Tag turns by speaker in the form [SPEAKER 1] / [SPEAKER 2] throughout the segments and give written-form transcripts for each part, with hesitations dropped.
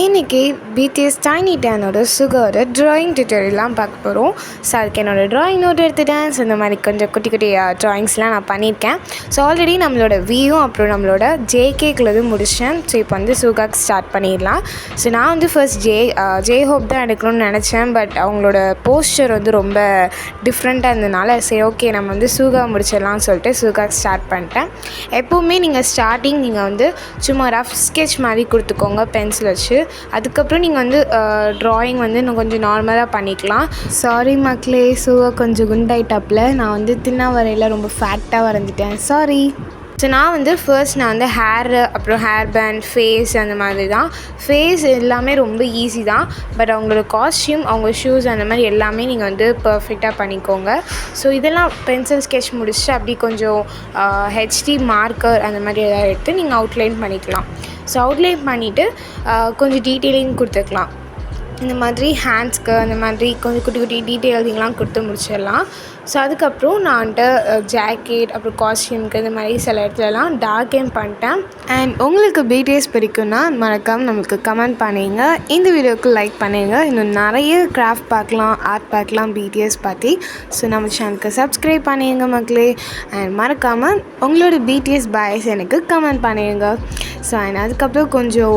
[SPEAKER 1] இன்றைக்கி BTS tiny டேனோட சுகரோட drawing டியூட்டோரியல்லாம் பார்க்க போகிறோம். ஸோ அதுக்கு என்னோடய ட்ராயிங் நோட் எடுத்துட்டேன். ஸோ இந்த மாதிரி கொஞ்சம் குட்டி குட்டி ட்ராயிங்ஸ்லாம் நான் பண்ணியிருக்கேன். ஸோ ஆல்ரெடி நம்மளோட வியும் அப்புறம் நம்மளோட ஜேகேக்குள்ளது முடிச்சேன். ஸோ இப்போ வந்து சுகாக்கு ஸ்டார்ட் பண்ணிடலாம். ஸோ நான் வந்து ஃபர்ஸ்ட் ஜே ஹோப் தான் எடுக்கணும்னு நினச்சேன். பட் அவங்களோட போஸ்டர் வந்து ரொம்ப டிஃப்ரெண்ட்டாக இருந்ததுனால சரி ஓகே நம்ம வந்து சுகா முடிச்சிடலாம்னு சொல்லிட்டு சுகாக்கு ஸ்டார்ட் பண்ணிட்டேன். எப்போவுமே நீங்கள் ஸ்டார்டிங் நீங்கள் வந்து சும்மா ரஃப் ஸ்கெட்ச் மாதிரி கொடுத்துக்கோங்க பென்சில் வச்சு. அதுக்கப்புறம் நீங்கள் வந்து ட்ராயிங் வந்து இன்னும் கொஞ்சம் நார்மலாக பண்ணிக்கலாம். சாரி மக்களே, சுகா கொஞ்சம் குண்டாயிட்டாப்பில். நான் வந்து தின்னா வரையில் ரொம்ப ஃபேக்டாக வரைஞ்சிட்டேன், சாரி. ஸோ நான் வந்து ஹேரு அப்புறம் ஹேர் பேண்ட் ஃபேஸ் அந்த மாதிரி தான். ஃபேஸ் எல்லாமே ரொம்ப ஈஸி தான். பட் அவங்களோட காஸ்ட்யூம் அவங்க ஷூஸ் அந்த மாதிரி எல்லாமே நீங்கள் வந்து பர்ஃபெக்டாக பண்ணிக்கோங்க. ஸோ இதெல்லாம் பென்சில் ஸ்கெட்ச் முடிச்சுட்டு அப்படி கொஞ்சம் ஹெச்டி மார்க்கர் அந்த மாதிரி எதாவது எடுத்து நீங்கள் அவுட்லைன் பண்ணிக்கலாம். ஸோ அவுட்லைன் பண்ணிவிட்டு கொஞ்சம் டீட்டெயிலிங் கொடுத்துக்கலாம். இந்த மாதிரி ஹேண்ட்ஸ்க்கு அந்த மாதிரி கொஞ்சம் குட்டி குட்டி டீட்டெயிலிங்லாம் கொடுத்து முடிச்சிடலாம். ஸோ அதுக்கப்புறம் நான் வந்துட்டு ஜாக்கெட் அப்புறம் காஸ்ட்யூம்க்கு இந்த மாதிரி சில இடத்துலலாம் டார்க் கேம் பண்ணிட்டேன். அண்ட் உங்களுக்கு BTS பிடிக்குன்னா மறக்காமல் நம்மளுக்கு கமெண்ட் பண்ணுங்க. இந்த வீடியோவுக்கு லைக் பண்ணுங்க. இன்னும் நிறைய கிராஃப்ட் பார்க்கலாம், ஆர்ட் பார்க்கலாம் BTS பற்றி. ஸோ நம்ம சேனலுக்கு சப்ஸ்கிரைப் பண்ணுங்க மக்களே. அண்ட் மறக்காமல் உங்களோட BTS பாய்ஸ் எனக்கு கமெண்ட் பண்ணுங்க. ஸோ அண்ட் அதுக்கப்புறம் கொஞ்சம்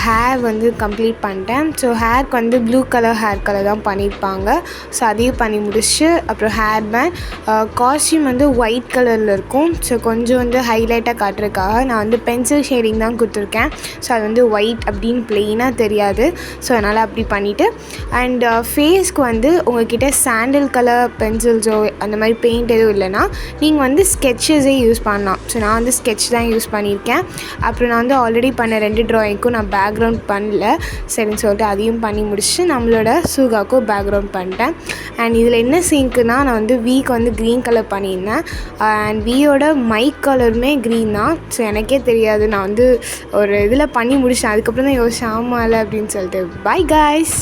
[SPEAKER 1] ஹேர் வந்து கம்ப்ளீட் பண்ணிட்டேன். ஸோ ஹேருக்கு வந்து ப்ளூ கலர் ஹேர் கலர் தான் பண்ணியிருப்பாங்க. ஸோ அதையும் பண்ணி முடிச்சு அப்புறம் ஹேர் பேண்ட் காஸ்ட்யூம் வந்து ஒயிட் கலரில் இருக்கும். ஸோ கொஞ்சம் வந்து ஹைலைட்டாக காட்டுறதுக்காக நான் வந்து பென்சில் ஷேடிங் தான் கொடுத்துருக்கேன். ஸோ அது வந்து ஒயிட் அப்படின்னு ப்ளெயினாக தெரியாது. ஸோ அதனால் அப்படி பண்ணிவிட்டு அண்ட் ஃபேஸ்க்கு வந்து உங்கள்கிட்ட சாண்டில் கலர் பென்சில்ஸோ அந்த மாதிரி பெயிண்ட் எதுவும் இல்லைன்னா நீங்கள் வந்து ஸ்கெட்சஸே யூஸ் பண்ணலாம். ஸோ நான் வந்து ஸ்கெட்ச் தான் யூஸ் பண்ணியிருக்கேன். அப்புறம் நான் வந்து ஆல்ரெடி பண்ண 2 ட்ராயிங்க்கும் நான் பேக்ரவுண்ட் பண்ணல. சரின்னு சொல்லிட்டு அதையும் பண்ணி முடிச்சு நம்மளோட சுகாக்கும் பேக்ரவுண்ட் பண்ணிட்டேன். அண்ட் இதில் என்ன சீனுக்குன்னா நான் வந்து வீக்கு வந்து க்ரீன் கலர் பண்ணியிருந்தேன். அண்ட் வியோட மைக் கலருமே க்ரீன் தான். ஸோ எனக்கே தெரியாது, நான் வந்து ஒரு இதில் பண்ணி முடிச்சேன். அதுக்கப்புறம் தான் யோசிச்சேன் ஆமாம்ல அப்படின்னு சொல்லிட்டு. By guys.